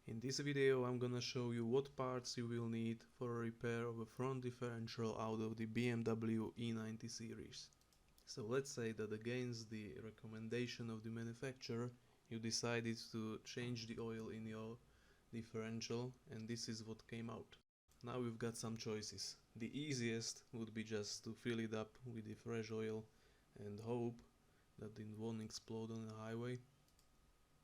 In this video I'm gonna show you what parts you will need for a repair of a front differential out of the BMW E9 series. So let's say that against the recommendation of the manufacturer you decided to change the oil in your differential, and this is what came out. Now we've got some choices. The easiest would be just to fill it up with the fresh oil and hope that it won't explode on the highway.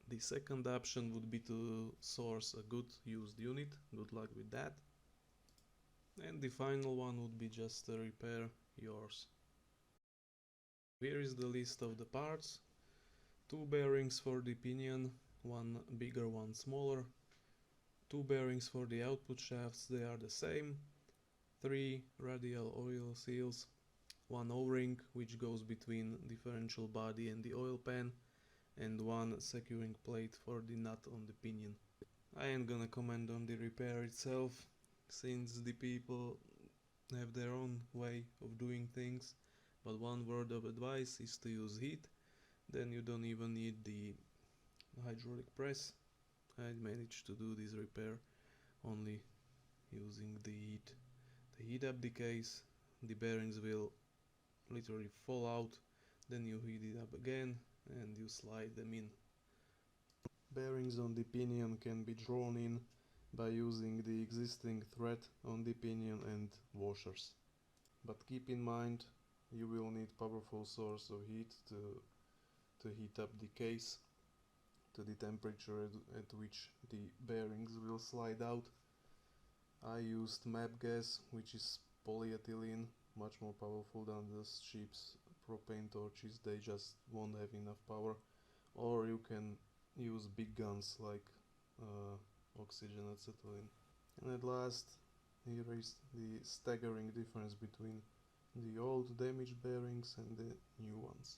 The second option would be to source a good used unit, good luck with that. And the final one would be just to repair yours. Here is the list of the parts. 2 bearings for the pinion, one bigger, one smaller. 2 bearings for the output shafts, they are the same. 3 radial oil seals, 1 O-ring which goes between differential body and the oil pan, and 1 securing plate for the nut on the pinion. I ain't gonna comment on the repair itself, since the people have their own way of doing things, but one word of advice is to use heat. Then you don't even need the hydraulic press. I managed to do this repair only using the heat. To heat up the case, the bearings will literally fall out, then you heat it up again and you slide them in. Bearings on the pinion can be drawn in by using the existing thread on the pinion and washers. But keep in mind, you will need powerful source of heat to heat up the case to the temperature at which the bearings will slide out. I used MAP gas, which is polyethylene, much more powerful than the cheap propane torches, they just won't have enough power. Or you can use big guns like oxygen acetylene. And at last, here is the staggering difference between the old damaged bearings and the new ones.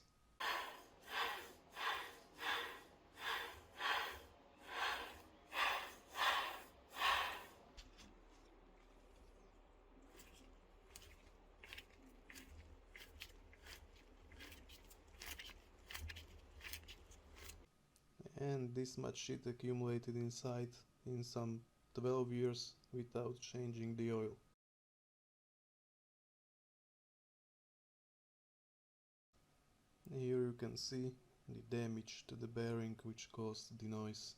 And this much shit accumulated inside in some 12 years without changing the oil. Here you can see the damage to the bearing which caused the noise.